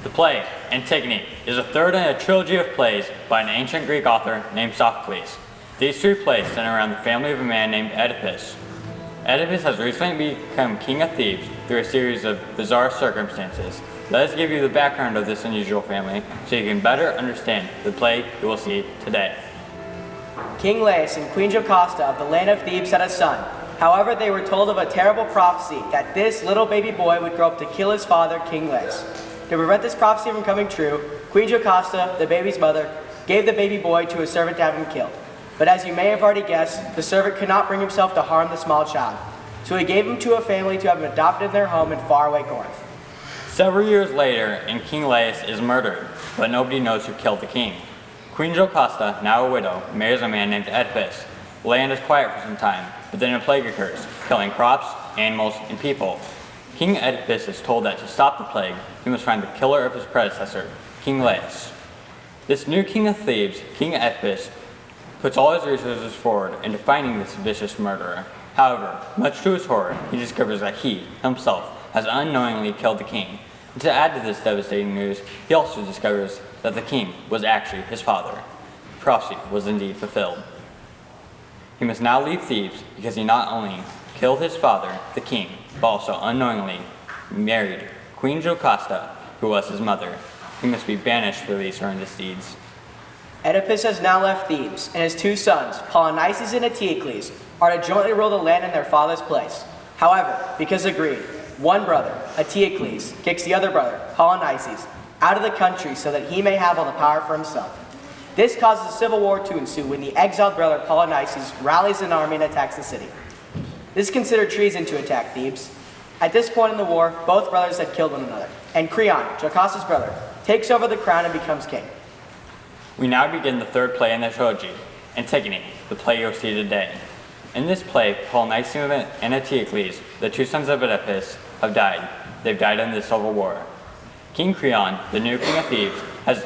The play, Antigone, is the third in a trilogy of plays by an ancient Greek author named Sophocles. These three plays center around the family of a man named Oedipus. Oedipus has recently become king of Thebes through a series of bizarre circumstances. Let us give you the background of this unusual family so you can better understand the play you will see today. King Laius and Queen Jocasta of the land of Thebes had a son. However, they were told of a terrible prophecy that this little baby boy would grow up to kill his father, King Laius. To prevent this prophecy from coming true, Queen Jocasta, the baby's mother, gave the baby boy to a servant to have him killed. But as you may have already guessed, the servant could not bring himself to harm the small child. So he gave him to a family to have him adopted in their home in faraway Corinth. Several years later, and King Laius is murdered, but nobody knows who killed the king. Queen Jocasta, now a widow, marries a man named Oedipus. The land is quiet for some time, but then a plague occurs, killing crops, animals, and people. King Oedipus is told that to stop the plague, he must find the killer of his predecessor, King Laius. This new king of Thebes, King Oedipus, puts all his resources forward into finding this vicious murderer. However, much to his horror, he discovers that he, himself, has unknowingly killed the king. And to add to this devastating news, he also discovers that the king was actually his father. The prophecy was indeed fulfilled. He must now leave Thebes because he not only killed his father, the king, but also unknowingly married Queen Jocasta, who was his mother. He must be banished for these horrendous deeds. Oedipus has now left Thebes, and his two sons, Polynices and Antigone, are to jointly rule the land in their father's place. However, because of greed, one brother, Antigone, kicks the other brother, Polynices, out of the country so that he may have all the power for himself. This causes a civil war to ensue when the exiled brother Polynices rallies an army and attacks the city. This is considered treason to attack Thebes. At this point in the war, both brothers had killed one another, and Creon, Jocasta's brother, takes over the crown and becomes king. We now begin the third play in the trilogy, Antigone, the play you'll see today. In this play, Polynices and Antigone, the two sons of Oedipus, have died. They've died in the civil war. King Creon, the new king of Thebes, has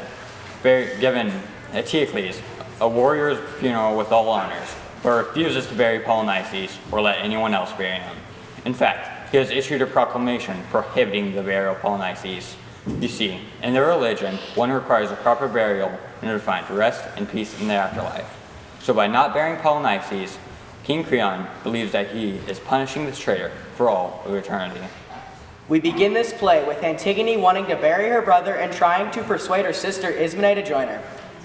given Antigone a warrior's funeral with all honors, but refuses to bury Polynices or let anyone else bury him. In fact, he has issued a proclamation prohibiting the burial of Polynices. You see, in their religion, one requires a proper burial in order to find rest and peace in the afterlife. So by not burying Polynices, King Creon believes that he is punishing this traitor for all of eternity. We begin this play with Antigone wanting to bury her brother and trying to persuade her sister Ismene to join her.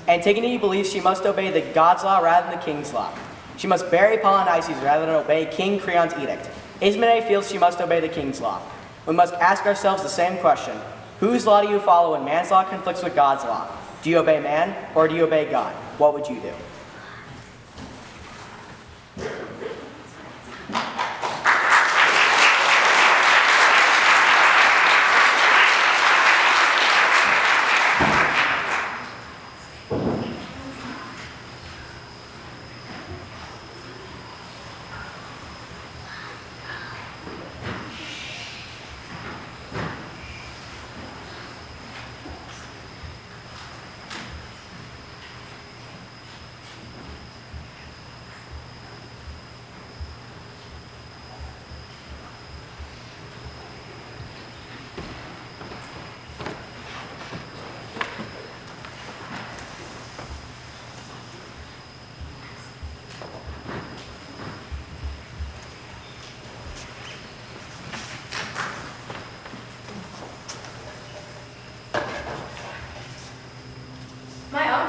Antigone believes she must obey the god's law rather than the king's law. She must bury Polynices rather than obey King Creon's edict. Ismene feels she must obey the king's law. We must ask ourselves the same question. Whose law do you follow when man's law conflicts with God's law? Do you obey man or do you obey God? What would you do?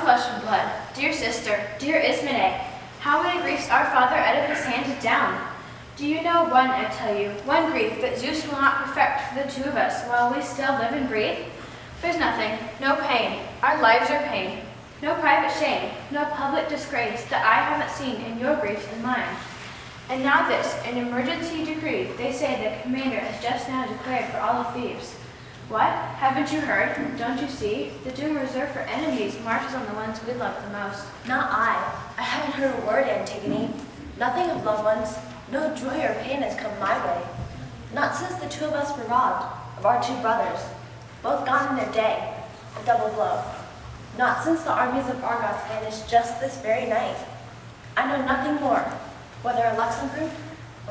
Flesh and blood, dear sister, dear Ismene, how many griefs our father Oedipus handed down. Do you know one, I tell you, one grief that Zeus will not perfect for the two of us while we still live and breathe? There's nothing, no pain, our lives are pain, no private shame, no public disgrace that I haven't seen in your griefs and mine. And now this, an emergency decree, they say the commander has just now declared for all of Thebes. What? Haven't you heard? Don't you see? The doom reserved for enemies marches on the ones we love the most. Not I. I haven't heard a word, Antigone. Nothing of loved ones. No joy or pain has come my way. Not since the two of us were robbed, of our two brothers. Both gone in a day. A double blow. Not since the armies of Argos vanished just this very night. I know nothing more, whether a luck's improved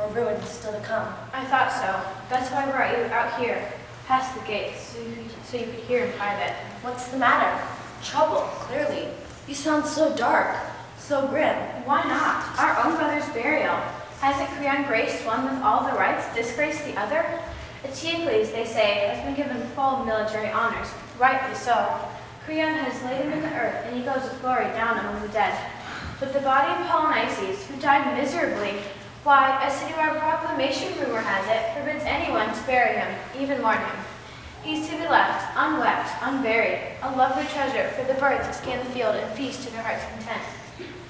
or ruin is still to come. I thought so. That's why I brought you out here. past the gates, so you could hear in private. What's the matter? Trouble, clearly. You sound so dark, so grim. Why not? Our own brother's burial. Hasn't Creon graced one with all the rights, disgraced the other? Eteocles, they say, has been given full military honors, rightly so. Creon has laid him in the earth, and he goes with glory down among the dead. But the body of Polynices, who died miserably, why, as citywide proclamation rumor has it, forbids anyone to bury him, even mourn him. He's to be left, unwept, unburied, a lovely treasure for the birds that scan the field and feast to their heart's content.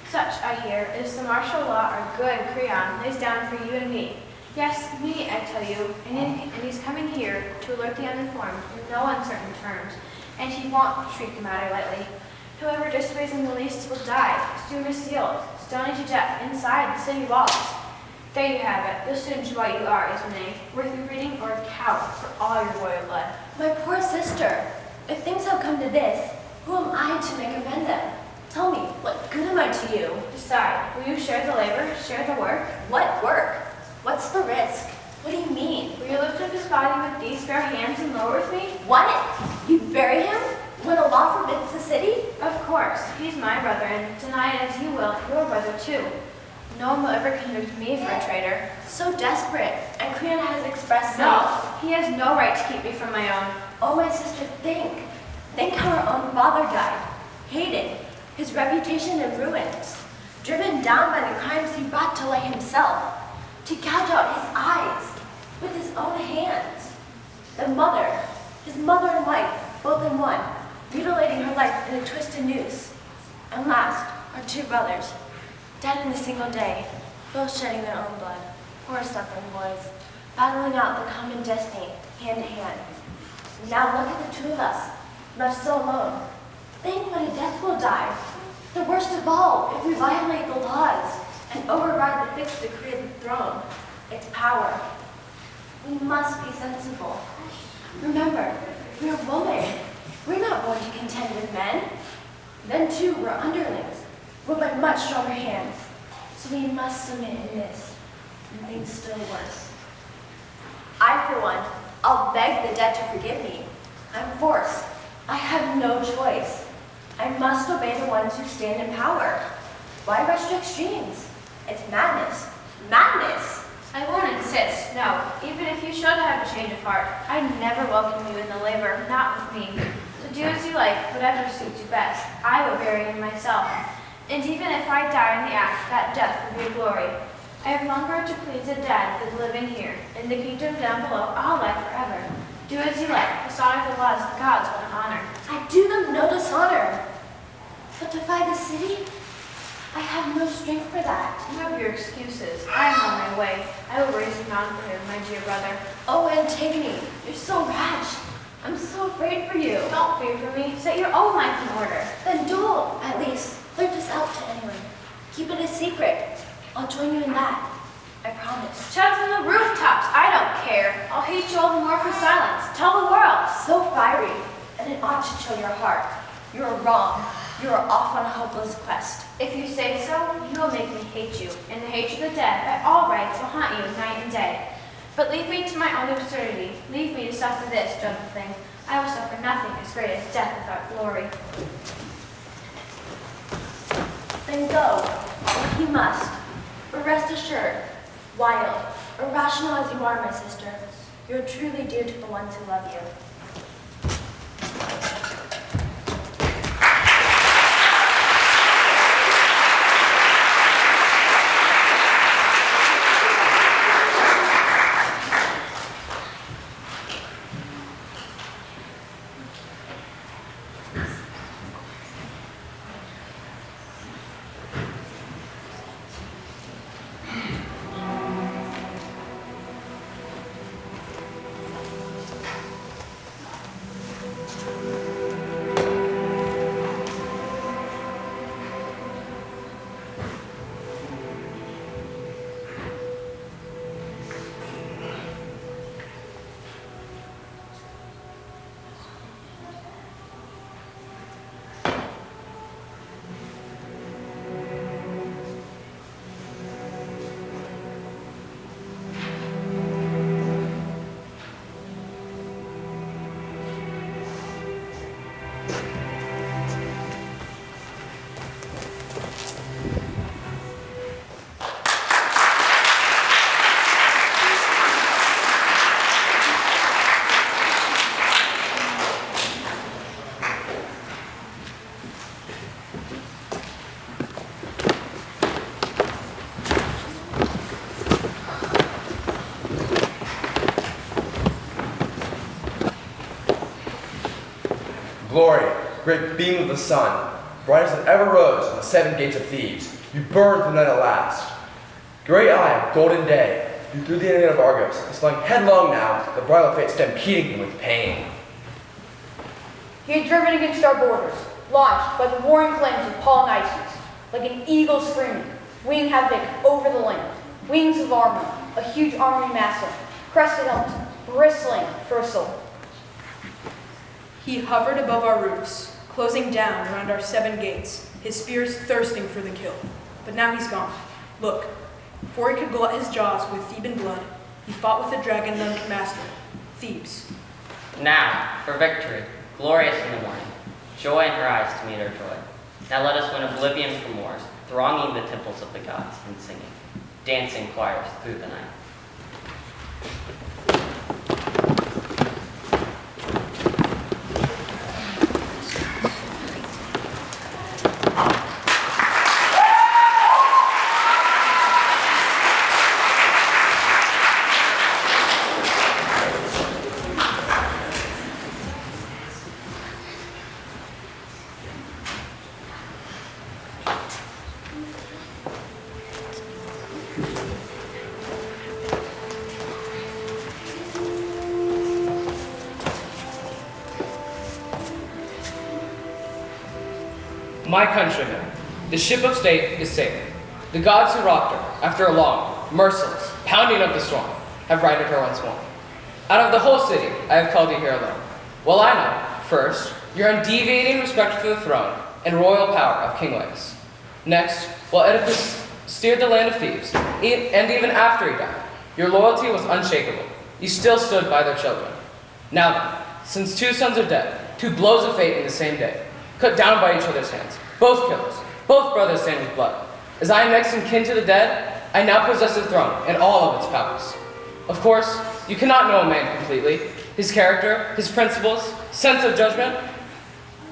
Such, I hear, is the martial law our good Creon lays down for you and me. Yes, me, I tell you, and he's coming here to alert the uninformed in no uncertain terms, and he won't treat the matter lightly. Whoever disobeys him the least will die, doom is sealed, stoned to death inside the city walls. There you have it. You'll soon see what you are, Ismene, worth your breeding or a coward for all your royal blood. My poor sister, if things have come to this, who am I to make amend them? Tell me, what good am I to you? Decide, will you share the labor, share the work? What work? What's the risk? What do you mean? Will you lift up his body with these bare hands and lower with me? What? You'd bury him? When a law forbids the city? Of course, he's my brother, and deny it as you will, your brother too. No one will ever convict me for a traitor. So desperate, and Creon has expressed No, he has no right to keep me from my own. Oh, my sister, think. Think how our own father died. Hated, his reputation in ruins. Driven down by the crimes he brought to light himself. To gouge out his eyes with his own hands. The mother, his mother and wife, both in one, mutilating her life in a twisted noose. And last, our two brothers, dead in a single day, both shedding their own blood. Poor suffering boys, battling out the common destiny, hand to hand. Now look at the two of us, left so alone. Think what a death will die. The worst of all, if we violate the laws and override the fixed decree of the throne, its power. We must be sensible. Remember, we're women. We're not born to contend with men. Then too, we're underlings. We're by much stronger hands. So we must submit in this, and things still worse. I, for one, I'll beg the dead to forgive me. I'm forced. I have no choice. I must obey the ones who stand in power. Why rush to extremes? It's madness. Madness! I won't insist, no. Even if you should have a change of heart, I'd never welcome you in the labor, not with me. So do as you like, whatever suits you best. I will bury him myself. And even if I die in the act, that death will be a glory. I have longer to please the dead than living here. In the kingdom down below, I'll live forever. Do as you like. Dishonor the laws the gods want to honor. I do them no dishonor. But defy the city? I have no strength for that. You have your excuses. I am on my way. I will raise a mountain for him, my dear brother. Oh, Antigone, you're so rash. I'm so afraid for you. Don't fear for me. Set your own life in order. Then don't, at least, blurt this out to anyone. Keep it a secret. I'll join you in that. I promise. Shout from the rooftops. I don't care. I'll hate you all the more for silence. Tell the world. So fiery, and it ought to chill your heart. You are wrong. You are off on a hopeless quest. If you say so, you will make me hate you, and the hatred of the dead, by all rights, will haunt you night and day. But leave me to my own absurdity. Leave me to suffer this dreadful thing. I will suffer nothing as great as death without glory. Then go, if you must. But rest assured, wild, irrational as you are, my sister, you are truly dear to the ones who love you. Glory, great beam of the sun, brightest that ever rose on the 7 gates of Thebes, you burned through night at last. Great eye of golden day, you threw the enemy of Argos, is flying headlong now, the bridle of fate stampeding him with pain. He had driven against our borders, launched by the warring flames of Polynices, like an eagle screaming, winging havoc over the land. Wings of armor, a huge army massing, crested helmet, bristling for a soul. He hovered above our roofs, closing down around our 7 gates, his spears thirsting for the kill. But now he's gone. Look, before he could glut his jaws with Theban blood, he fought with the dragon none could master, Thebes. Now, for victory, glorious in the morning, joy in her eyes to meet her joy. Now let us win oblivion from wars, thronging the temples of the gods and singing, dancing choirs through the night. My countrymen, the ship of state is safe. The gods who rocked her, after a long, merciless, pounding of the storm, have righted her once more. Out of the whole city, I have called you here alone. Well, I know, first, your undeviating respect for the throne and royal power of King Laius. Next, while Oedipus steered the land of Thebes, and even after he died, your loyalty was unshakable. You still stood by their children. Now then, since 2 sons are dead, 2 blows of fate in the same day, cut down by each other's hands, both killers, both brothers stained with blood. As I am next in kin to the dead, I now possess the throne and all of its powers. Of course, you cannot know a man completely. His character, his principles, sense of judgment,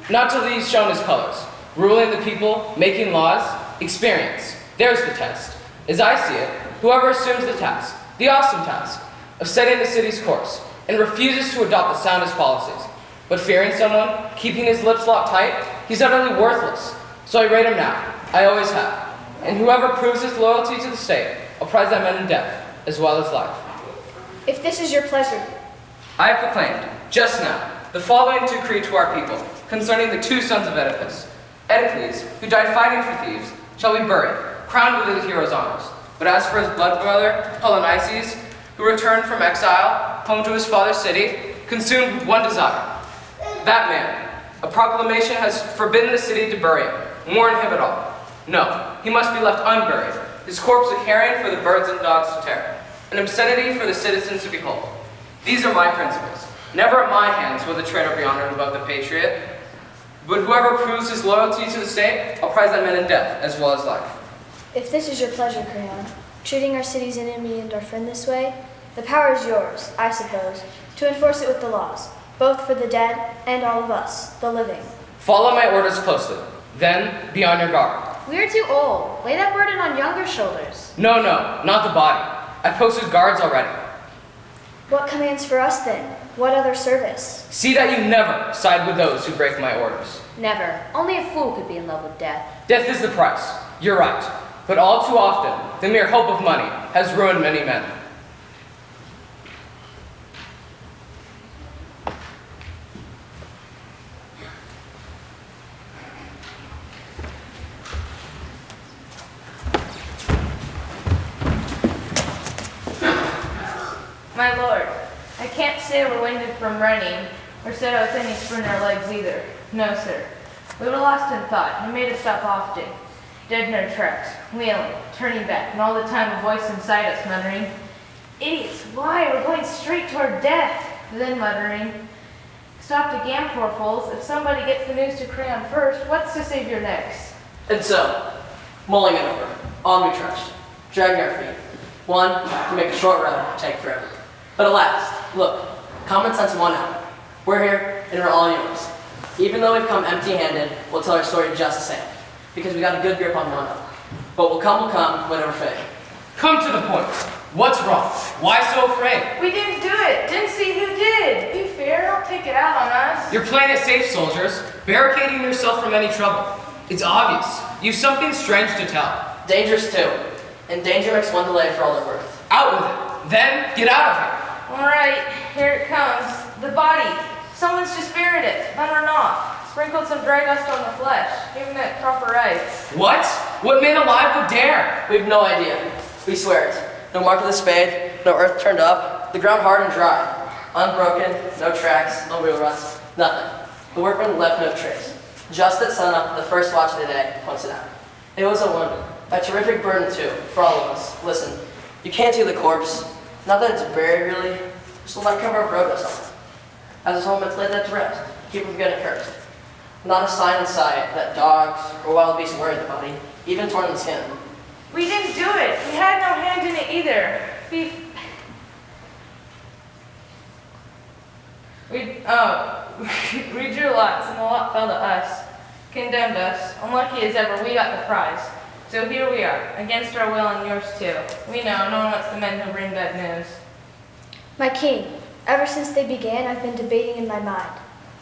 not till these shown his colors. Ruling the people, making laws, experience. There's the test. As I see it, whoever assumes the task, the awesome task, of setting the city's course, and refuses to adopt the soundest policies, but fearing someone, keeping his lips locked tight, he's utterly worthless. So I rate him now. I always have. And whoever proves his loyalty to the state, I'll prize that man in death, as well as life. If this is your pleasure, I have proclaimed, just now, the following decree to our people, concerning the 2 sons of Oedipus. Oedipus, who died fighting for Thebes, shall be buried, crowned with the hero's honors. But as for his blood brother, Polynices, who returned from exile, home to his father's city, consumed with one desire. That man, a proclamation has forbidden the city to bury him, warn him at all. No, he must be left unburied, his corpse a carrion for the birds and dogs to tear, an obscenity for the citizens to behold. These are my principles. Never at my hands will the traitor be honored above the patriot, but whoever proves his loyalty to the state, I'll prize that man in death as well as life. If this is your pleasure, Creon, treating our city's enemy and our friend this way, the power is yours, I suppose, to enforce it with the laws, both for the dead and all of us, the living. Follow my orders closely. Then, be on your guard. We are too old. Lay that burden on younger shoulders. No, not the body. I've posted guards already. What commands for us then? What other service? See that you never side with those who break my orders. Never. Only a fool could be in love with death. Death is the price. You're right. But all too often, the mere hope of money has ruined many men. My lord, I can't say we're winded from running, or set out with any spring in our legs either. No, sir. We were lost in thought, and made us stop often, dead in our tracks, wheeling, turning back, and all the time a voice inside us muttering, "Idiots, why? We're going straight toward death." Then muttering, "Stop again, poor fools. If somebody gets the news to Creon first, what's to save your necks?" And so, mulling it over, on we trudged, dragging our feet. One, to make a short road, take forever. But at last, look, common sense won out. We're here, and we're all yours. Even though we've come empty-handed, we'll tell our story just the same, because we got a good grip on one another. But we'll come, whatever fate. Come to the point. What's wrong? Why so afraid? We didn't do it. Didn't see who did. Be fair here, don't take it out on us. You're playing it safe, soldiers, barricading yourself from any trouble. It's obvious. You've something strange to tell. Dangerous too. And danger makes one delay for all they're worth. Out with it. Then, get out of here. All right, here it comes. The body. Someone's just buried it, then run off. Sprinkled some dry dust on the flesh, giving it proper rites. What? What man alive would dare? We have no idea. We swear it. No mark of the spade, no earth turned up, the ground hard and dry. Unbroken, no tracks, no wheel ruts, nothing. The workman left no trace. Just at sunup, the first watch of the day, points it out. It was a wonder. A terrific burden too, for all of us. Listen, you can't see the corpse. Not that it's buried really, just a light cover of road or something. As his home, it's laid that to rest, keep from getting cursed. Not a sign in sight that dogs or wild beasts worried the body, even torn the skin. We didn't do it. We had no hand in it either. We drew lots, and the lot fell to us. Condemned us. Unlucky as ever, we got the prize. So here we are, against our will and yours too. We know no one wants the men who bring bad news. My king, ever since they began, I've been debating in my mind.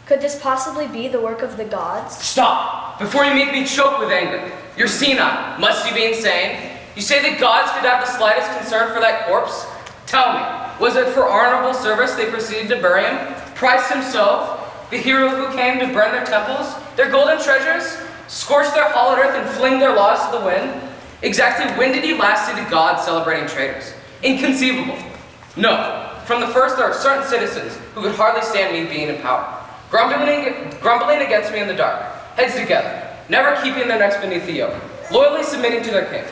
Could this possibly be the work of the gods? Stop! Before you make me choke with anger. You're senile. Must you be insane? You say the gods could have the slightest concern for that corpse? Tell me, was it for honorable service they proceeded to bury him? Prized him so? The hero who came to burn their temples, their golden treasures, scorch their hallowed earth and fling their laws to the wind? Exactly when did you last see the gods celebrating traitors? Inconceivable. No. From the first, there are certain citizens who could hardly stand me being in power. Grumbling against me in the dark, heads together, never keeping their necks beneath the yoke, loyally submitting to their king.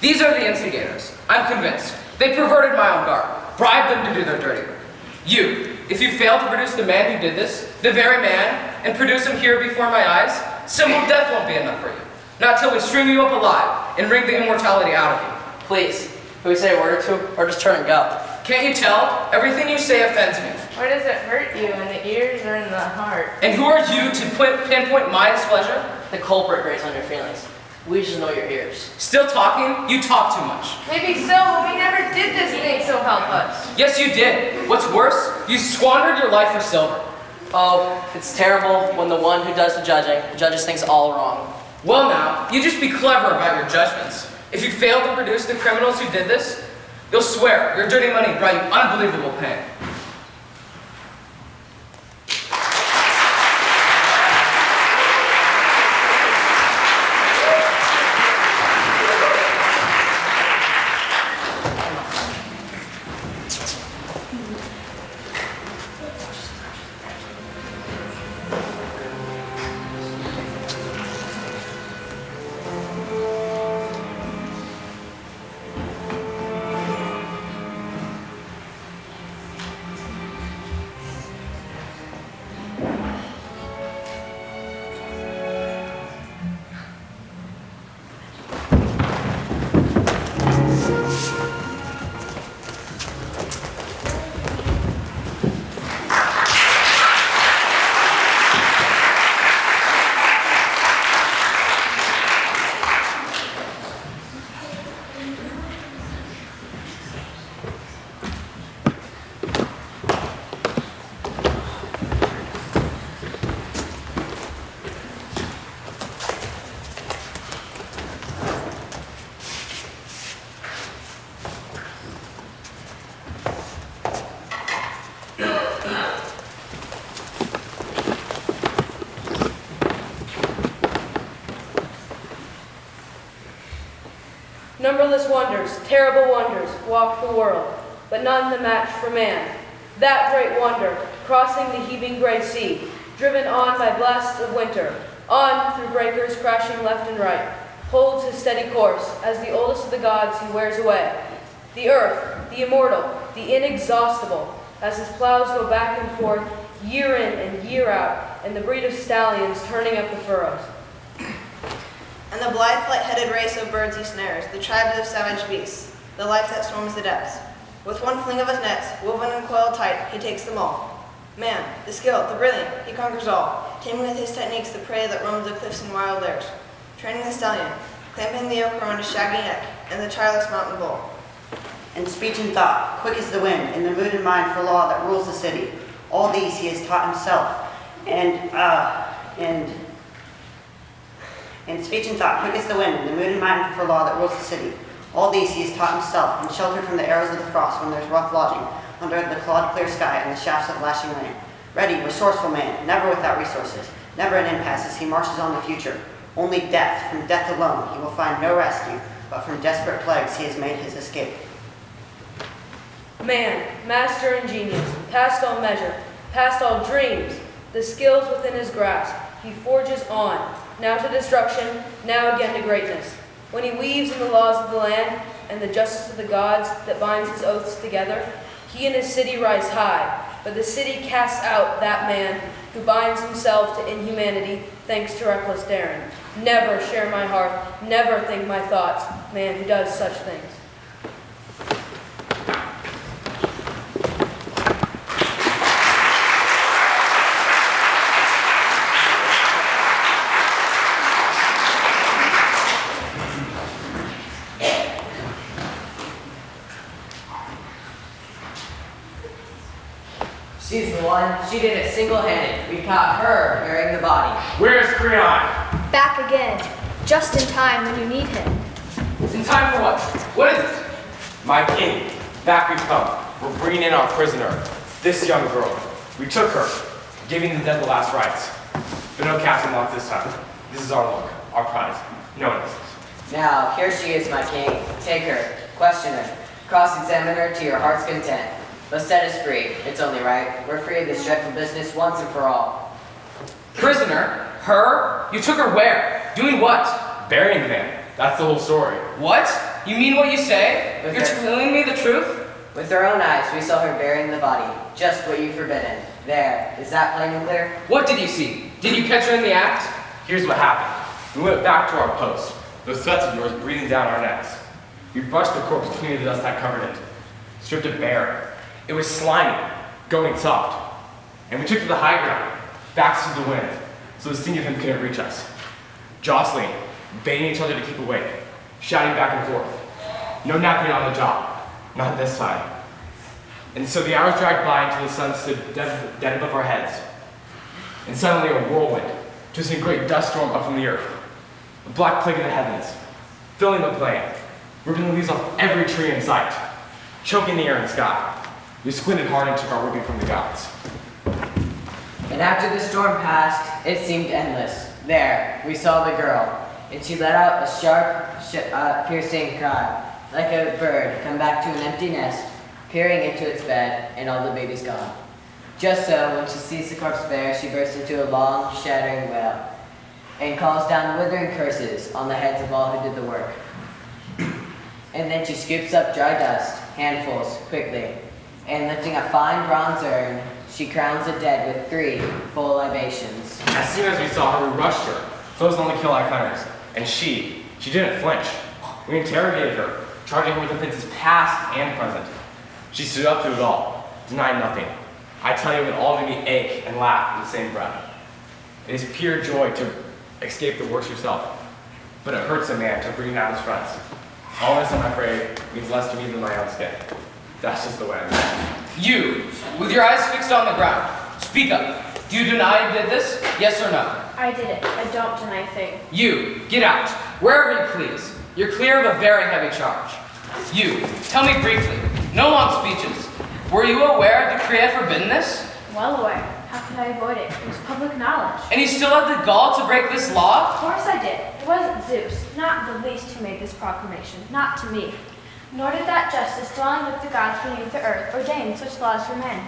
These are the instigators. I'm convinced. They perverted my own guard, bribed them to do their dirty work. You, if you fail to produce the man who did this, the very man, and produce him here before my eyes, simple death won't be enough for you. Not till we string you up alive and wring the immortality out of you. Please, can we say a word or two, or just turn and go? Can't you tell? Everything you say offends me. Why does it hurt you in the ears or in the heart? And who are you to pinpoint my displeasure? The culprit grates on your feelings. We just know your ears. Still talking? You talk too much. Maybe so, but we never did this thing, so help us. Yes, you did. What's worse, you squandered your life for silver. Oh, it's terrible when the one who does the judging judges things all wrong. Well now, you just be clever about your judgments. If you fail to produce the criminals who did this, you'll swear your dirty money brought you unbelievable pain. Numberless wonders, terrible wonders, walk the world, but none the match for man. That great wonder, crossing the heaving gray sea, driven on by blasts of winter, on through breakers crashing left and right, holds his steady course, as the oldest of the gods he wears away. The earth, the immortal, the inexhaustible, as his plows go back and forth, year in and year out, and the breed of stallions turning up the furrows. And the blithe, light-headed race of birds he snares, the tribes of savage beasts, the life that storms the depths. With one fling of his nets, woven and coiled tight, he takes them all. Man, the skilled, the brilliant, he conquers all, taming with his techniques the prey that roams the cliffs and wild lairs, training the stallion, clamping the yoke around his shaggy neck, and the tireless mountain bull. In speech and thought, quick as the wind, in the mood and mind for law that rules the city. All these he has taught himself, and speech and thought, quick as the wind, and the moon and mind for law that rules the city. All these he has taught himself, and sheltered from the arrows of the frost when there's rough lodging, under the clawed clear sky and the shafts of lashing rain. Ready, resourceful man, never without resources, never an impasse as he marches on the future. Only death, from death alone, he will find no rescue, but from desperate plagues he has made his escape. Man, master and genius, past all measure, past all dreams, the skills within his grasp, he forges on, now to destruction, now again to greatness. When he weaves in the laws of the land and the justice of the gods that binds his oaths together, he and his city rise high, but the city casts out that man who binds himself to inhumanity thanks to reckless daring. Never share my hearth, never think my thoughts, man who does such things. She's the one. She did it single-handed. We caught her bearing the body. Where's Creon? Back again, just in time when you need him. In time for what? What is it? My king, back we come. We're bringing in our prisoner, this young girl. We took her, giving the dead the last rites. But no captain wants this time. This is our luck, our prize. No one else's. Now, here she is, my king. Take her, question her, cross-examine her to your heart's content. But set us free. It's only right. We're free of this dreadful business once and for all. Prisoner? Her? You took her where? Doing what? Burying the man. That's the whole story. What? You mean what you say? With You're her- telling me the truth? With our own eyes, we saw her burying the body. Just what you forbidden. There. Is that plain and clear? What did you see? Did you catch her in the act? Here's what happened. We went back to our post. Those threats of yours breathing down our necks. We brushed the corpse clean of the dust that covered it. Stripped it bare. It was slimy, going soft. And we took to the high ground, backs to the wind, so the sting of him couldn't reach us. Jostling, baiting each other to keep awake, shouting back and forth. No napping on the job, not this time. And so the hours dragged by until the sun stood dead above our heads. And suddenly a whirlwind, just a great dust storm up from the earth. A black plague in the heavens, filling the plain, ripping the leaves off every tree in sight, choking the air and sky. We squinted hard and took our whipping from the gods. And after the storm passed, it seemed endless. There, we saw the girl, and she let out a sharp, piercing cry, like a bird come back to an empty nest, peering into its bed, and all the babies gone. Just so, when she sees the corpse bare, she bursts into a long, shattering wail, and calls down withering curses on the heads of all who did the work. And then she scoops up dry dust, handfuls, quickly, and lifting a fine bronze urn, she crowns the dead with 3 full libations. As soon as we saw her, we rushed her. Those only kill like hunters. And she didn't flinch. We interrogated her, charging her with offenses past and present. She stood up to it all, denied nothing. I tell you, it all made me ache and laugh in the same breath. It is pure joy to escape the worst yourself, but it hurts a man to bring down his friends. All this, I'm afraid, means less to me than my own skin. That's just the way I'm at. You, with your eyes fixed on the ground, speak up. Do you deny you did this? Yes or no? I did it. I don't deny a thing. You, get out, wherever you please. You're clear of a very heavy charge. You, tell me briefly, no long speeches. Were you aware the decree had forbidden this? Well aware. How could I avoid it? It was public knowledge. And you still had the gall to break this law? Of course I did. It wasn't Zeus, not the least, who made this proclamation, not to me. Nor did that justice dwelling with the gods beneath the earth ordain such laws for men.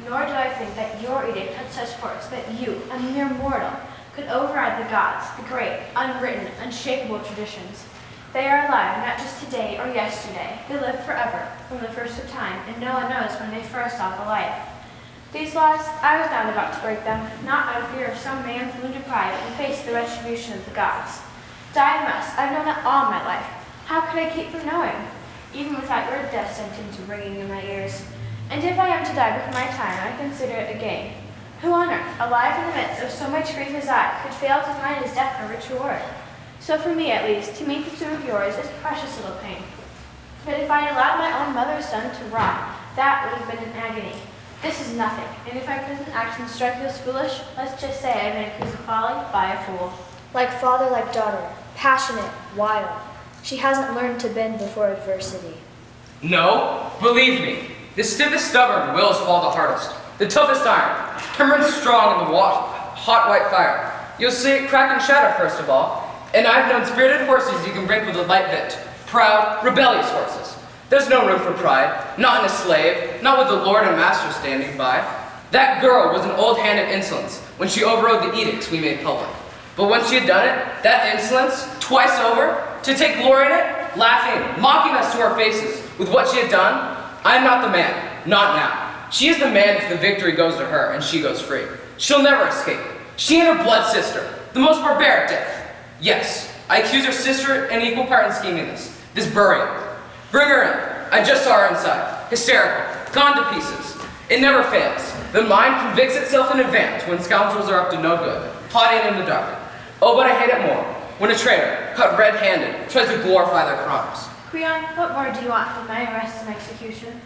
Nor do I think that your edict had such force that you, a mere mortal, could override the gods, the great, unwritten, unshakable traditions. They are alive, not just today or yesterday. They live forever, from the first of time, and no one knows when they first saw the light. These laws, I was not about to break them, not out of fear of some man feeling deprived and face the retribution of the gods. Die must. I've known it all my life. How could I keep from knowing? Even without your death sentence ringing in my ears. And if I am to die with my time, I consider it a gain. Who on earth, alive in the midst of so much grief as I, could fail to find his death a rich reward? So for me, at least, to meet the two of yours is precious little pain. But if I allowed my own mother's son to rot, that would have been an agony. This is nothing, and if our present actions strike you as foolish, let's just say I've been accused of folly by a fool. Like father, like daughter, passionate, wild. She hasn't learned to bend before adversity. No, believe me, the stiffest stubborn wills fall the hardest. The toughest iron, timbered strong in the hot white fire. You'll see it crack and shatter first of all, and I've known spirited horses you can break with a light bit. Proud, rebellious horses. There's no room for pride, not in a slave, not with the lord and master standing by. That girl was an old hand at insolence when she overrode the edicts we made public. But when she had done it, that insolence, twice over, to take glory in it, laughing, mocking us to our faces with what she had done, I am not the man, not now. She is the man if the victory goes to her and she goes free. She'll never escape. She and her blood sister, the most barbaric death. Yes, I accuse her sister in equal part in scheming this burial. Bring her in. I just saw her inside, hysterical, gone to pieces. It never fails. The mind convicts itself in advance when scoundrels are up to no good, plotting in the dark. Oh, but I hate it more when a traitor, caught red-handed, tries to glorify their crimes. Creon, what more do you want from my arrest and execution?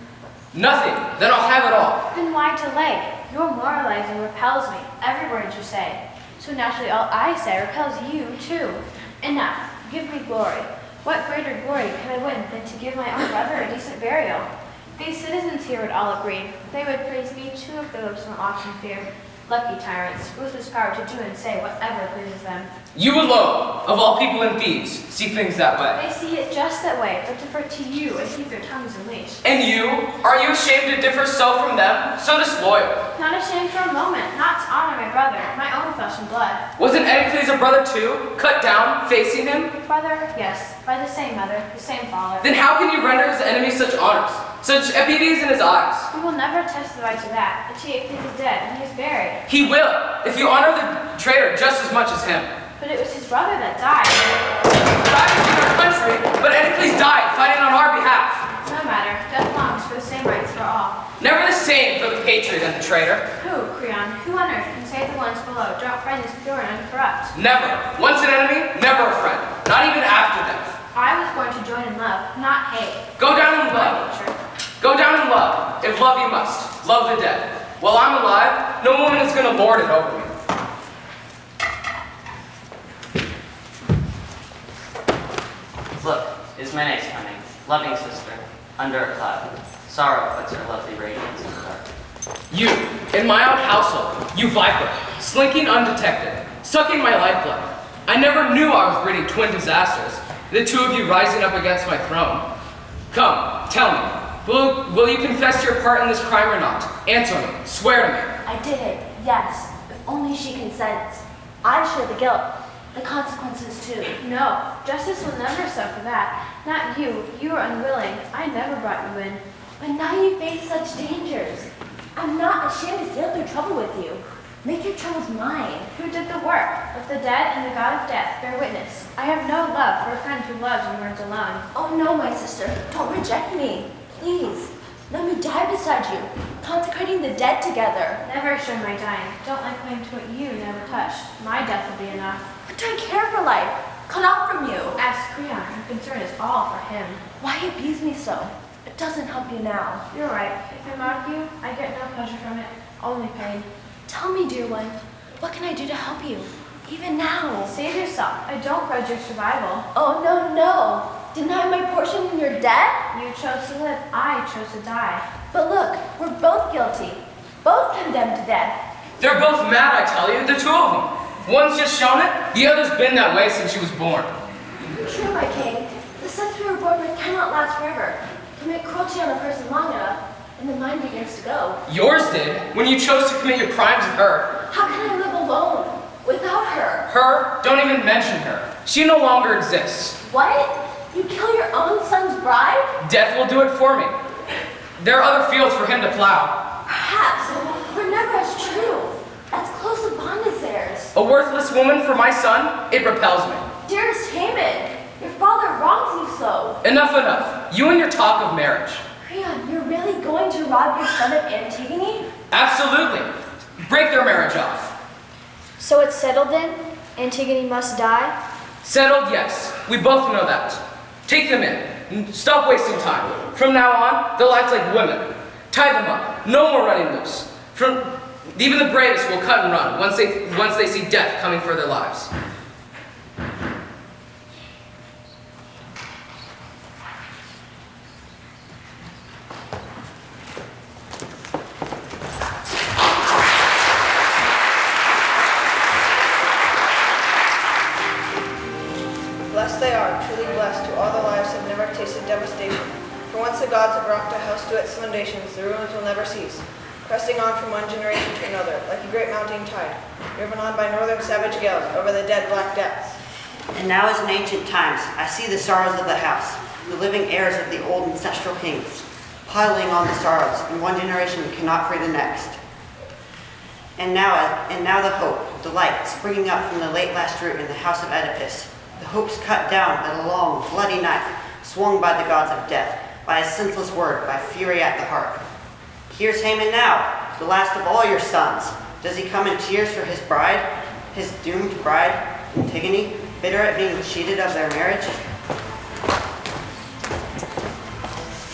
Nothing. Then I'll have it all. Then why delay? Your moralizing repels me, every word you say. So naturally all I say repels you too. Enough. Give me glory. What greater glory can I win than to give my own brother a decent burial? These citizens here would all agree. They would praise me too if their lips were locked in fear. Lucky tyrants, ruthless power to do and say whatever pleases them. You alone, of all people in Thebes, see things that way. They see it just that way, but defer to you and keep their tongues in leash. And you? Are you ashamed to differ so from them, so disloyal? Not ashamed for a moment, not to honor my brother, my own flesh and blood. Wasn't Anticles a brother too, cut down, facing him? Brother, yes, by the same mother, the same father. Then how can you render his enemies such honors, such eppities in his eyes? We will never testify to that. Antigone is dead, and he is buried. He will, if you honor the traitor just as much as him. But it was his brother that died. Ravaged in our country, but Anticles died fighting on our behalf. No matter, death longs for the same rights for all. Never the same for the patriot and the traitor. Who, Creon, who on earth can say the ones below don't find this pure and uncorrupt? Never. Once an enemy, never a friend. Not even after death. I was born to join in love, not hate. Go down in love. Go down in love. If love you must. Love the dead. While I'm alive, no woman is going to lord it over me. Look, Ismene's coming, loving sister, under a cloud. Sorrow puts her lovely radiance in the dark. You, in my own household, you viper, slinking undetected, sucking my lifeblood. I never knew I was breeding twin disasters, the two of you rising up against my throne. Come, tell me, will you confess your part in this crime or not? Answer me, swear to me. I did it, yes, if only she consents. I share the guilt, the consequences too. No, justice will never suffer that. Not you. You were unwilling. I never brought you in. But now you face such dangers. I'm not ashamed to sail through trouble with you. Make your troubles mine. Who did the work? If the dead and the god of death bear witness. I have no love for a friend who loves and mourns alone. Oh no, my sister, don't reject me. Please, let me die beside you, consecrating the dead together. Never show my dying. Don't lay claim to what you never touched. My death will be enough. What do I care for life? Cut off from you. Ask Creon. Your concern is all for him. Why abuse me so? It doesn't help you now. You're right. If I mock you, I get no pleasure from it. Only pain. Tell me, dear one, what can I do to help you? Even now. Save yourself. I don't grudge your survival. Oh, no, no. Deny my portion when you're dead? You chose to live. I chose to die. But look, we're both guilty. Both condemned to death. They're both mad, I tell you, the two of them. One's just shown it, the other's been that way since she was born. True, my king. The sense we were born with cannot last forever. Commit cruelty on a person long enough, and the mind begins to go. Yours did, when you chose to commit your crimes with her. How can I live alone, without her? Her? Don't even mention her. She no longer exists. What? You kill your own son's bride? Death will do it for me. There are other fields for him to plow. Perhaps, but never as true. As close a bond as theirs. A worthless woman for my son? It repels me. Dearest Haman, your father wrongs you so. Enough, enough. You and your talk of marriage. Creon, you're really going to rob your son of Antigone? Absolutely. Break their marriage off. So it's settled then? Antigone must die? Settled, yes. We both know that. Take them in. Stop wasting time. From now on, they'll act like women. Tie them up. No more running loose. Even the bravest will cut and run once they see death coming for their lives. Blessed they are, truly blessed, who all their lives have never tasted devastation. For once the gods have rocked a house to its foundations, the ruins will never cease. Pressing on from one generation to another, like a great mounting tide, driven on by northern savage gales over the dead black depths. And now as in ancient times, I see the sorrows of the house, the living heirs of the old ancestral kings, piling on the sorrows, and one generation cannot free the next. And now the hope, the light, springing up from the late last root in the house of Oedipus, the hopes cut down by the long, bloody knife, swung by the gods of death, by a senseless word, by fury at the heart. Here's Haman now, the last of all your sons. Does he come in tears for his bride, his doomed bride, Antigone, bitter at being cheated of their marriage?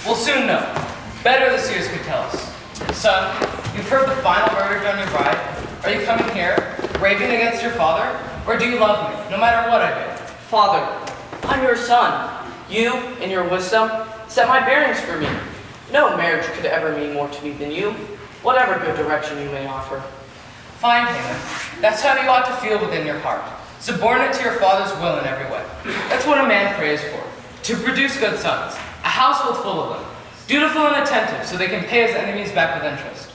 We'll soon know. Better the seers could tell us. Son, you've heard the final verdict on your bride. Are you coming here, raving against your father? Or do you love me, no matter what I do? Father, I'm your son. You, in your wisdom, set my bearings for me. No marriage could ever mean more to me than you, whatever good direction you may offer. Fine, Haman. That's how you ought to feel within your heart. Subordinate to your father's will in every way. That's what a man prays for. To produce good sons, a household full of them, dutiful and attentive so they can pay his enemies back with interest.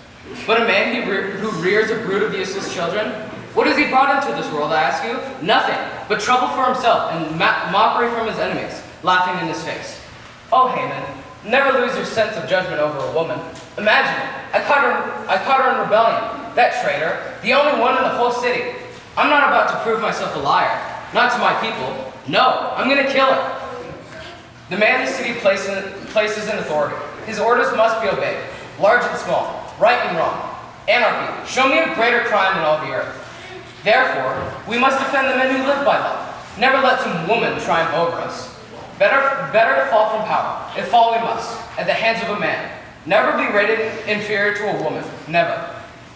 But a man who rears a brood of useless children, what has he brought into this world, I ask you? Nothing, but trouble for himself and mockery from his enemies, laughing in his face. Oh, Haman, never lose your sense of judgment over a woman. Imagine it. I caught her in rebellion. That traitor, the only one in the whole city. I'm not about to prove myself a liar. Not to my people. No, I'm going to kill her. The man the city places in authority. His orders must be obeyed, large and small, right and wrong. Anarchy, show me a greater crime in all the earth. Therefore, we must defend the men who live by law. Never let some woman triumph over us. Better to fall from power, if fall we must, at the hands of a man. Never be rated inferior to a woman. Never.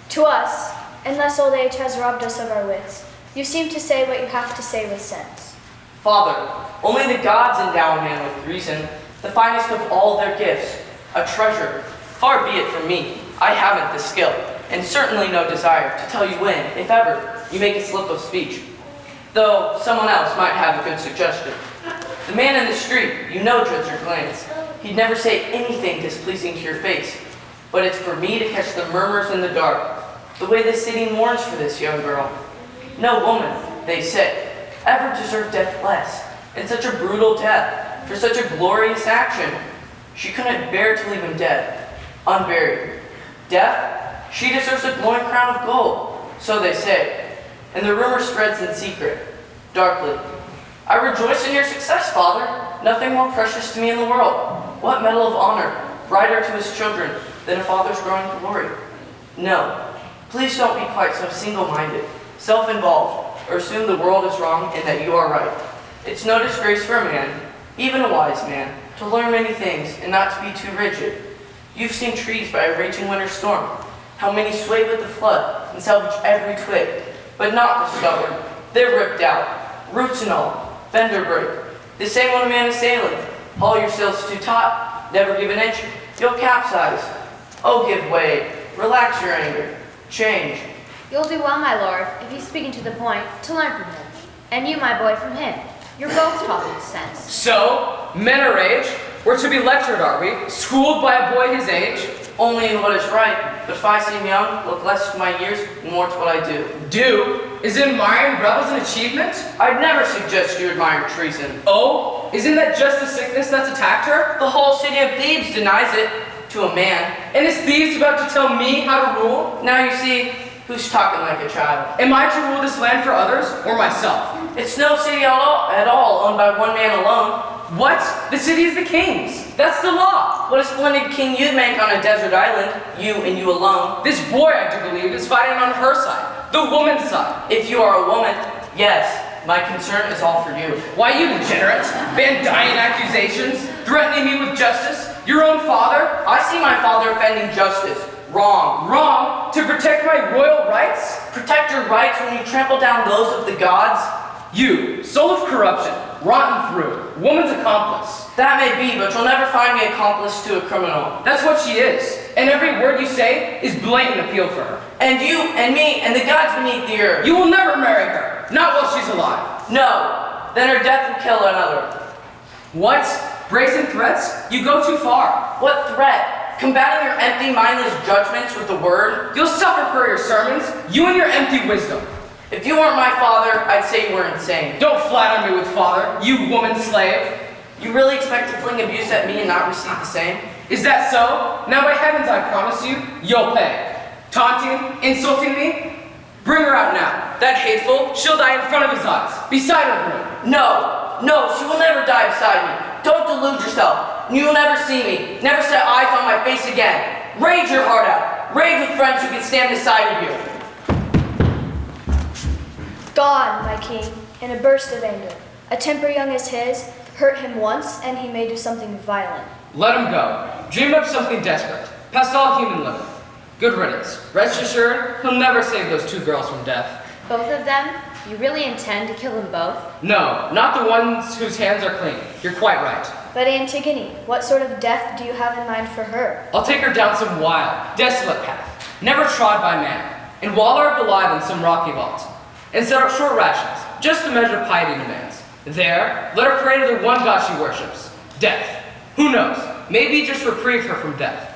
To us, unless old age has robbed us of our wits, you seem to say what you have to say with sense. Father, only the gods endow a man with reason, the finest of all their gifts, a treasure. Far be it from me, I haven't the skill, and certainly no desire to tell you when, if ever, you make a slip of speech. Though someone else might have a good suggestion. The man in the street, you know, judge your glance. He'd never say anything displeasing to your face, but it's for me to catch the murmurs in the dark, the way the city mourns for this young girl. No woman, they say, ever deserved death less, and such a brutal death, for such a glorious action. She couldn't bear to leave him dead, unburied. Death? She deserves a glowing crown of gold, so they say, and the rumor spreads in secret, darkly. I rejoice in your success, Father. Nothing more precious to me in the world. What medal of honor, brighter to his children than a father's growing glory? No, please don't be quite so single-minded, self-involved, or assume the world is wrong and that you are right. It's no disgrace for a man, even a wise man, to learn many things and not to be too rigid. You've seen trees by a raging winter storm, how many sway with the flood and salvage every twig, but not the stubborn. They're ripped out, roots and all, bend or break. The same when a man is sailing. Haul your sails too taut, never give an inch, you'll capsize. Oh, give way, relax your anger, change. You'll do well, my lord, if he's speaking to the point, to learn from him. And you, my boy, from him. You're both talking sense. So, men are age? We're to be lectured, are we? Schooled by a boy his age? Only in what is right, but if I seem young, look less to my years, and more to what I do. Do? Is admiring rebels an achievement? I'd never suggest you admire treason. Oh? Isn't that just the sickness that's attacked her? The whole city of Thebes denies it, to a man. And is Thebes about to tell me how to rule? Now you see, who's talking like a child? Am I to rule this land for others, or myself? It's no city at all, owned by one man alone. What? The city is the king's. That's the law. What a splendid king you'd make on a desert island, you and you alone. This boy, I do believe, is fighting on her side, the woman's side. If you are a woman, yes, my concern is all for you. Why, you degenerate, bandying accusations, threatening me with justice. Your own father? I see my father offending justice. Wrong. Wrong? To protect my royal rights? Protect your rights when you trample down those of the gods? You, soul of corruption, rotten through, woman's accomplice. That may be, but you'll never find me accomplice to a criminal. That's what she is, and every word you say is blatant appeal for her. And you, and me, and the gods beneath the earth. You will never marry her, not while she's alive. No, then her death will kill another. What? Brazen threats? You go too far. What threat? Combating your empty, mindless judgments with the word? You'll suffer for your sermons, you and your empty wisdom. If you weren't my father, I'd say you were insane. Don't flatter me with father, you woman slave. You really expect to fling abuse at me and not receive the same? Is that so? Now by heavens I promise you, you'll pay. Taunting, insulting me? Bring her out now. That hateful, she'll die in front of his eyes, beside her room. No, she will never die beside me. Don't delude yourself. You will never see me, never set eyes on my face again. Rage your heart out. Rage with friends who can stand beside of you. God, my king, in a burst of anger, a temper young as his, hurt him once, and he may do something violent. Let him go. Dream up something desperate, past all human limit. Good riddance. Rest assured, he'll never save those two girls from death. Both of them? You really intend to kill them both? No, not the ones whose hands are clean. You're quite right. But Antigone, what sort of death do you have in mind for her? I'll take her down some wild, desolate path, never trod by man, and wall her up alive in some rocky vault, and set up short rations, just to measure piety demands. There, let her pray to the one god she worships, death. Who knows? Maybe just reprieve her from death.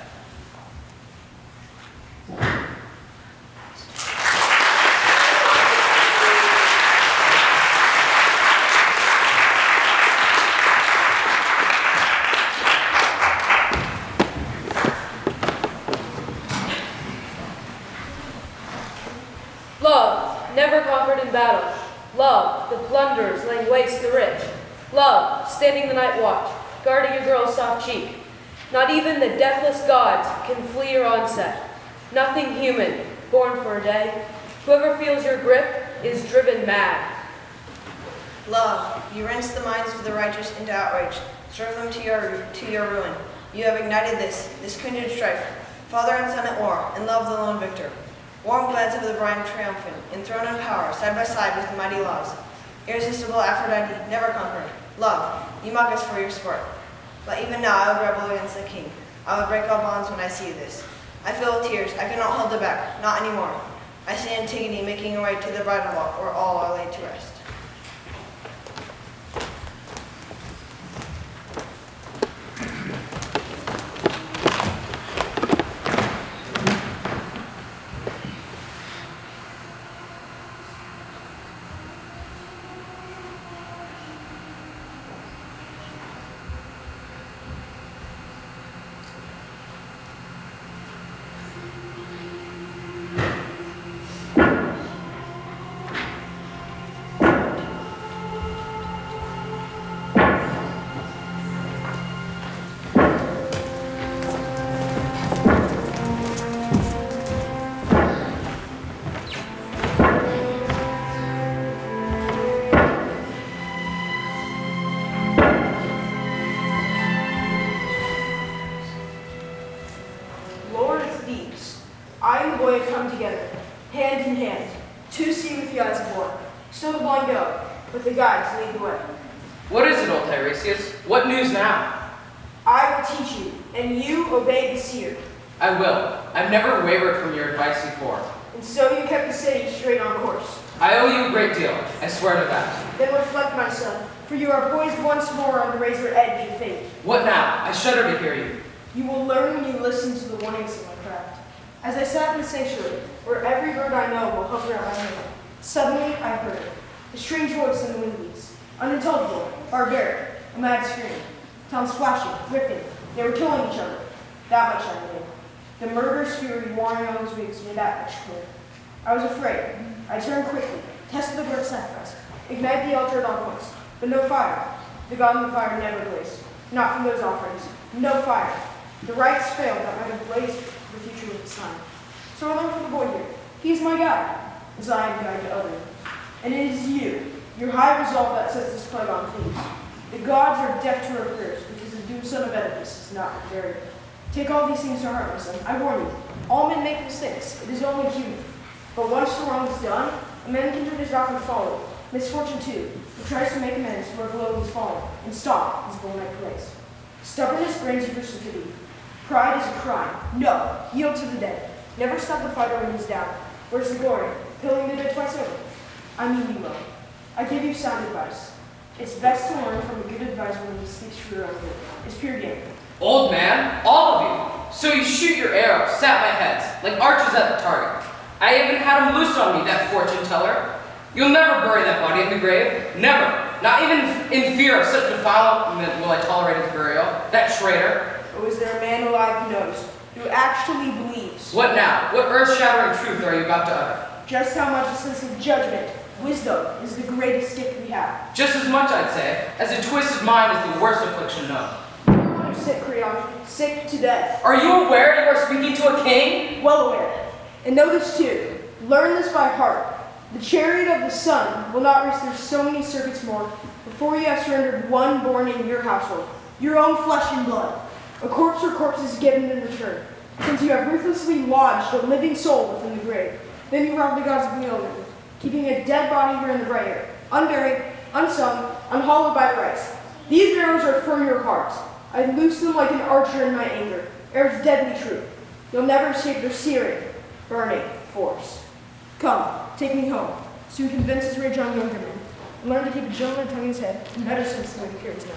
Love, never conquered in battle. Love, the plunderers laying waste the rich. Love, standing the night watch, guarding your girl's soft cheek. Not even the deathless gods can flee your onset. Nothing human, born for a day. Whoever feels your grip is driven mad. Love, you rinse the minds of the righteous into outrage, serve them to your ruin. You have ignited this kindred strife, father and son at war, and love the lone victor. Warm glance of the bride triumphant, enthroned in power, side by side with the mighty laws. Irresistible Aphrodite, never conquered. Love, you mock us for your sport. But even now I would rebel against the king. I would break all bonds when I see this. I fill with tears, I cannot hold it back, not anymore. I see Antigone making her way to the bridal vault where all are laid to rest. I and the boy have come together, hand in hand, to see with the eyes of war. So the blind go, but the guides lead the way. What is it, old Tiresias? What news now? I will teach you, and you obey the seer. I will. I've never wavered from your advice before. And so you kept the city straight on course. I owe you a great deal. I swear to that. Then reflect, my son, for you are poised once more on the razor edge of fate. What now? I shudder to hear you. You will learn when you listen to the warnings of my craft. As I sat in the sanctuary, where every bird I know will hover at my hand, suddenly I heard it. A strange voice in the wind beats. Unintelligible, barbaric, a mad scream. Tongues flashing, ripping. They were killing each other. That much I knew. The murderous fury warring on those wings made that much clear. I was afraid. I turned quickly, tested the burnt sacrifice, ignited the altar at once, but no fire. The god in the fire never blazed. Not from those offerings. No fire. The rites failed that might have blazed the future with the sun. So I learned from the boy here. He is my guide, as I am guide to others. And it is you, your high resolve, that sets this plague on Thebes. The gods are deaf to our prayers because of doomed son of Oedipus is not buried. Take all these things to heart, my son. I warn you, all men make mistakes. It is only human. But once the wrong is done, a man can turn his back and follow. Misfortune, too, who tries to make amends where below he's fallen, and stop his bull-like place. Stubbornness brings you persecution. Pride is a crime. No, yield to the dead. Never stop the fighter when he's down. Where's the glory? Killing the dead twice over. I mean you well. I give you sound advice. It's best to learn from a good advisor when he speaks for your own good. It's pure game. Old man, all of you. So you shoot your arrows, sap my heads, like archers at the target. I even had him loose on me, that fortune teller. You'll never bury that body in the grave. Never. Not even in fear of such defilement will I tolerate his burial. That traitor. Oh, is there a man alive who knows, who actually believes? What now? What earth-shattering truth are you about to utter? Just how much a sense of judgment, wisdom, is the greatest gift we have. Just as much, I'd say, as a twisted mind is the worst affliction known. I'm sick, Creon. Sick to death. Are you aware you are speaking to a king? Well aware. And know this too. Learn this by heart. The chariot of the sun will not race through so many circuits more before you have surrendered one born in your household, your own flesh and blood. A corpse or corpses given in return, since you have ruthlessly lodged a living soul within the grave. Then you rob the gods of Neolin, keeping a dead body here in the bright air, unburied, unsung, unhallowed by the rites. These arrows are for your hearts. I loose them like an archer in my anger, arrows deadly true. You'll never escape their searing, burning force. Come, take me home, so you convince his rage on younger men, and learn to keep a gentleman tongue in his head, and better sense than the Puritans now.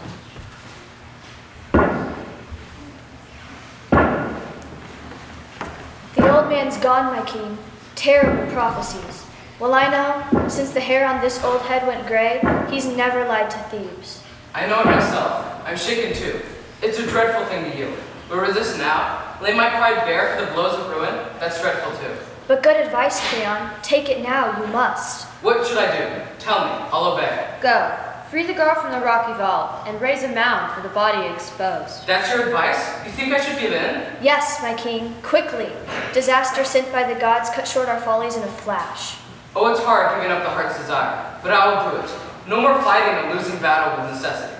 The old man's gone, my king. Terrible prophecies. Well, I know, since the hair on this old head went gray, he's never lied to Thebes. I know it myself. I'm shaken too. It's a dreadful thing to yield. But resist now. Lay my pride bare for the blows of ruin. That's dreadful too. But good advice, Creon. Take it now, you must. What should I do? Tell me. I'll obey. Go. Free the girl from the rocky vault, and raise a mound for the body exposed. That's your advice? You think I should give in? Yes, my king, quickly. Disaster sent by the gods cut short our follies in a flash. Oh, it's hard giving up the heart's desire, but I will do it. No more fighting a losing battle with necessity.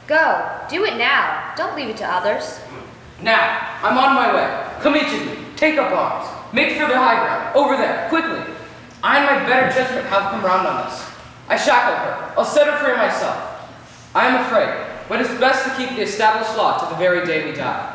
Go. Do it now. Don't leave it to others. Now, I'm on my way. Come each of you. Take up arms. Make for the high ground. Over there, quickly. I and my better judgment have come round on this. I shackled her. I'll set her free myself. I am afraid, but it's best to keep the established law to the very day we die.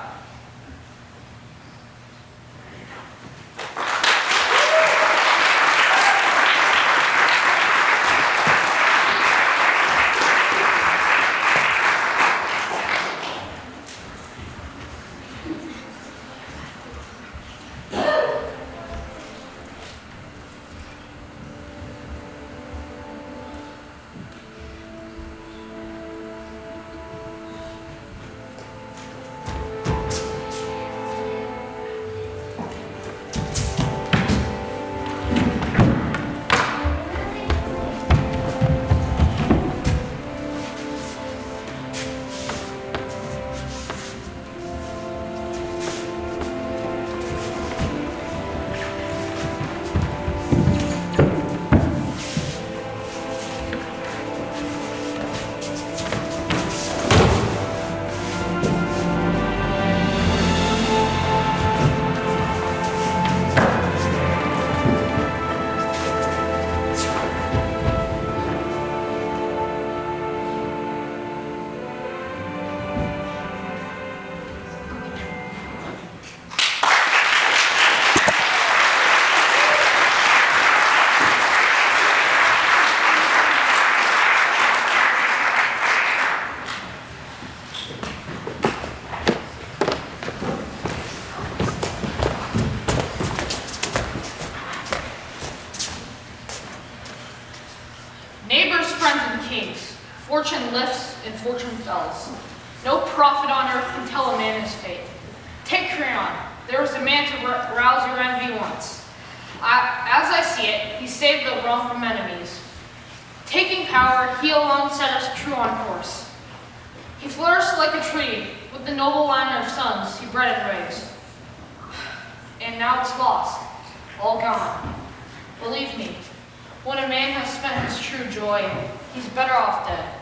Fortune lifts and fortune fells. No prophet on earth can tell a man his fate. Take Creon. There was a man to rouse your envy once. As I see it, he saved the realm from enemies. Taking power, he alone set us true on course. He flourished like a tree with the noble line of sons he bred and raised. And now it's lost, all gone. Believe me, when a man has spent his true joy, he's better off dead.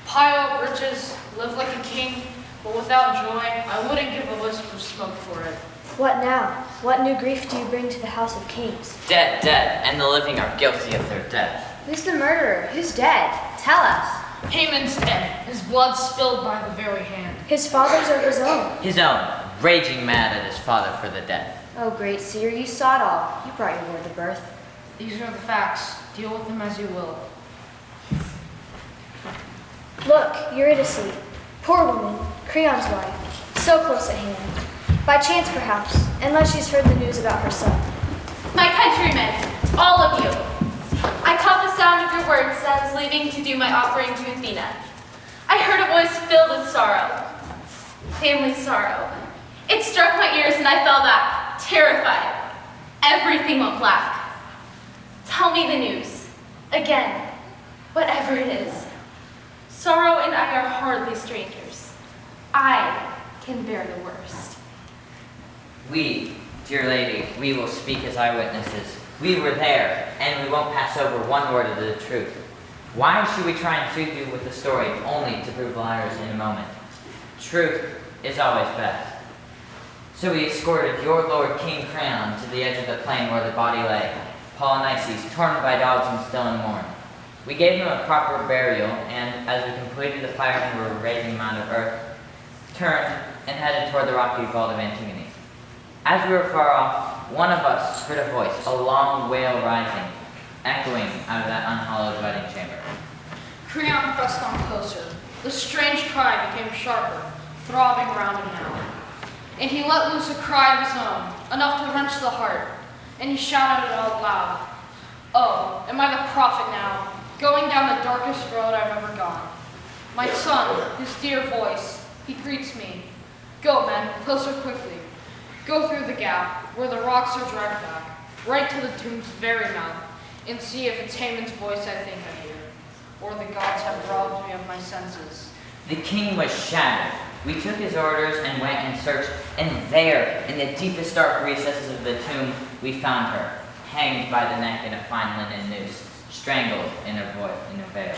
Pile up riches, live like a king, but without joy, I wouldn't give a wisp of smoke for it. What now? What new grief do you bring to the house of kings? Dead, dead, and the living are guilty of their death. Who's the murderer? Who's dead? Tell us. Haman's dead, his blood spilled by the very hand. His father's or his own? His own, raging mad at his father for the dead. Oh, great seer, you saw it all. You brought your word to birth. These are the facts. Deal with them as you will. Look, Eurydice, poor woman, Creon's wife, so close at hand. By chance, perhaps, unless she's heard the news about her son. My countrymen, all of you, I caught the sound of your words as I was leaving to do my offering to Athena. I heard a voice filled with sorrow, family sorrow. It struck my ears and I fell back, terrified. Everything went black. Tell me the news, again, whatever it is. Sorrow and I are hardly strangers. I can bear the worst. We, dear lady, we will speak as eyewitnesses. We were there, and we won't pass over one word of the truth. Why should we try and soothe you with the story only to prove liars in a moment? Truth is always best. So we escorted your Lord King Creon to the edge of the plain where the body lay, Polynices, torn by dogs and still in mourn. We gave him a proper burial, and as we completed the fire and were raising a mound of earth, turned and headed toward the rocky vault of Antigone. As we were far off, one of us heard a voice, a long wail rising, echoing out of that unhallowed wedding chamber. Creon pressed on closer. The strange cry became sharper, throbbing around him now. And he let loose a cry of his own, enough to wrench the heart, and he shouted it out loud. Oh, am I the prophet now, going down the darkest road I've ever gone? My son, his dear voice, he greets me. Go, men, closer quickly. Go through the gap, where the rocks are dragged back, right to the tomb's very mouth, and see if it's Haman's voice I think I hear, or the gods have robbed me of my senses. The king was shattered. We took his orders and went and searched, and there, in the deepest dark recesses of the tomb, we found her, hanged by the neck in a fine linen noose, strangled in a veil.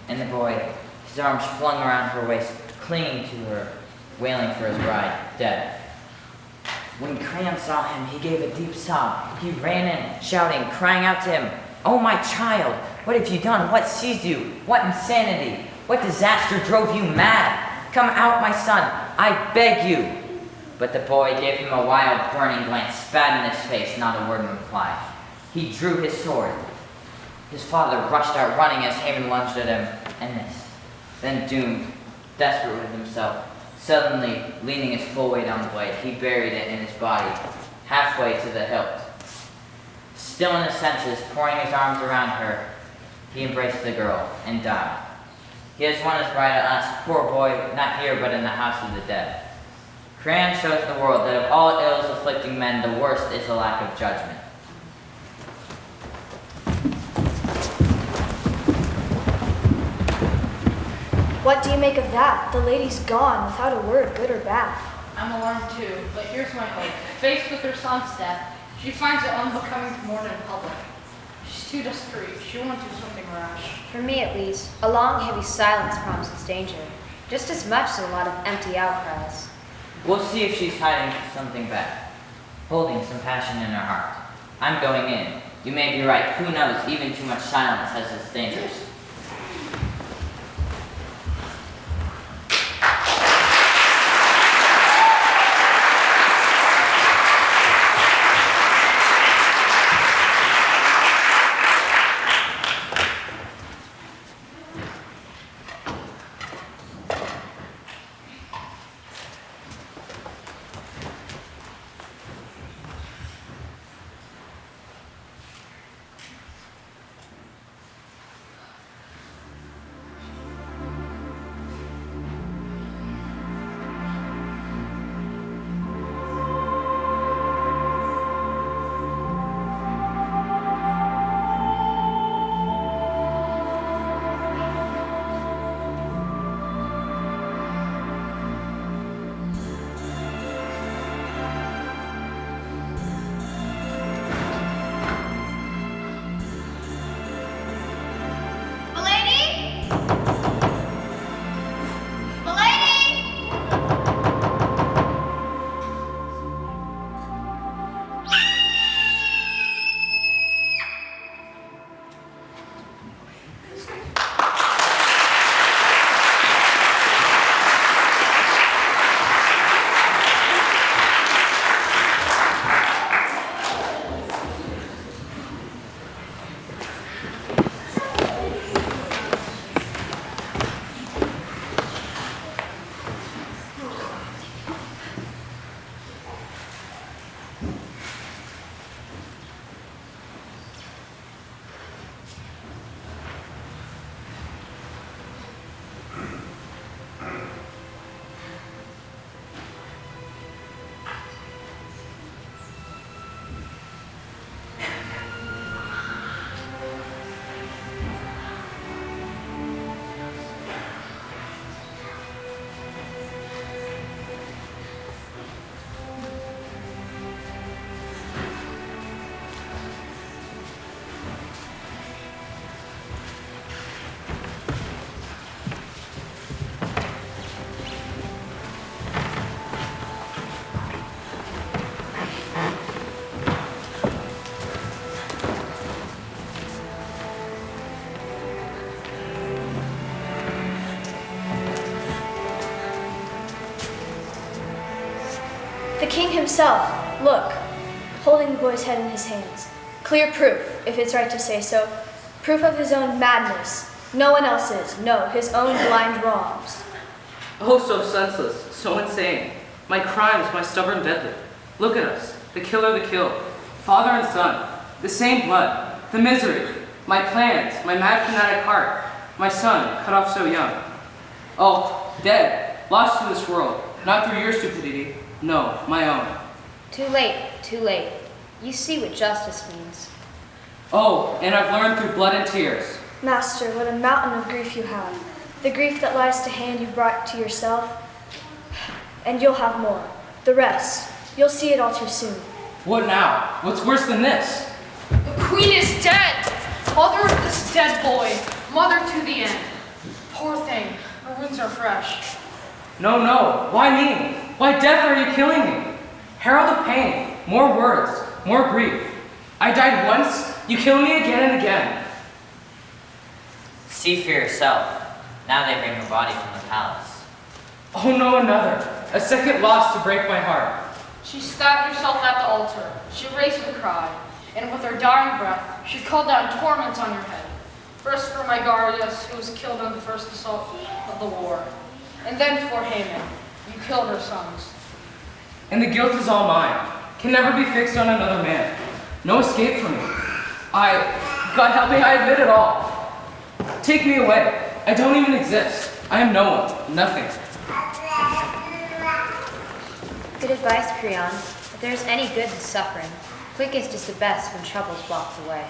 And the boy, his arms flung around her waist, clinging to her, wailing for his bride, dead. When Creon saw him, he gave a deep sob. He ran in, shouting, crying out to him, "Oh, my child, what have you done? What seized you? What insanity? What disaster drove you mad? Come out, my son, I beg you." But the boy gave him a wild, burning glance, spat in his face, not a word in reply. He drew his sword. His father rushed out running as Haman lunged at him, and missed. Then doomed, desperate with himself, suddenly leaning his full weight on the blade, he buried it in his body, halfway to the hilt. Still in his senses, pouring his arms around her, he embraced the girl and died. He has won his bride at last, poor boy, not here but in the house of the dead. Creon shows the world that of all ills afflicting men, the worst is the lack of judgment. What do you make of that? The lady's gone without a word, good or bad. I'm alarmed too, but here's my hope. Faced with her son's death, she finds it unbecoming to mourn in public. She's too discreet. She won't do something rash. For me, at least, a long, heavy silence promises danger, just as much as a lot of empty outcries. We'll see if she's hiding something back, holding some passion in her heart. I'm going in. You may be right. Who knows? Even too much silence has its dangers. The king himself, look, holding the boy's head in his hands. Clear proof, if it's right to say so. Proof of his own madness. No one else's, no, his own blind wrongs. Oh, so senseless, so insane. My crimes, my stubborn deadly. Look at us, the killer, the killed. Father and son, the same blood, the misery, my plans, my mad fanatic heart, my son, cut off so young. Oh, dead, lost to this world, not through your stupidity, no, my own. Too late, too late. You see what justice means. Oh, and I've learned through blood and tears. Master, what a mountain of grief you have. The grief that lies to hand you've brought to yourself, and you'll have more. The rest, you'll see it all too soon. What now? What's worse than this? The queen is dead! Mother of this dead boy, mother to the end. Poor thing, her wounds are fresh. No, no, why me? Why death are you killing me? Herald of pain, more words, more grief. I died once, you kill me again and again. See for yourself. Now they bring her body from the palace. Oh no, another. A second loss to break my heart. She stabbed herself at the altar. She raised a cry, and with her dying breath, she called down torments on your head. First for Megarius, who was killed on the first assault of the war, and then for Haman. You killed her sons. And the guilt is all mine. Can never be fixed on another man. No escape from me. God help me, I admit it all. Take me away. I don't even exist. I am no one, nothing. Good advice, Creon. If there's any good in suffering, quickest is the best when troubles block the way.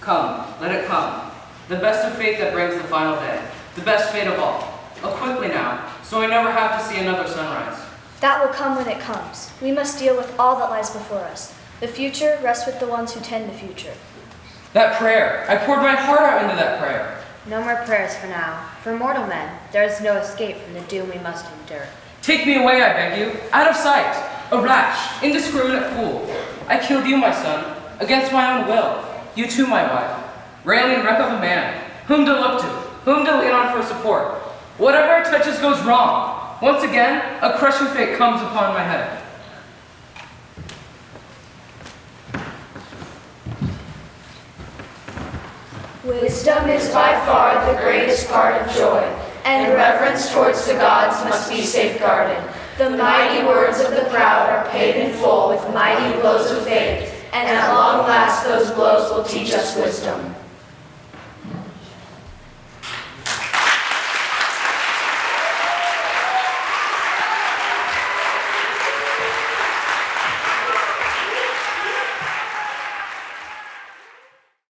Come, let it come. The best of fate that brings the final day. The best fate of all. Oh, quickly now, so I never have to see another sunrise. That will come when it comes. We must deal with all that lies before us. The future rests with the ones who tend the future. That prayer, I poured my heart out into that prayer. No more prayers for now. For mortal men, there is no escape from the doom we must endure. Take me away, I beg you, out of sight. A rash, indiscriminate fool. I killed you, my son, against my own will. You too, my wife. Railing wreck of a man. Whom to look to, whom to lean on for support. Whatever it touches goes wrong. Once again, a crushing fate comes upon my head. Wisdom is by far the greatest part of joy, and reverence towards the gods must be safeguarded. The mighty words of the proud are paid in full with mighty blows of fate, and at long last those blows will teach us wisdom.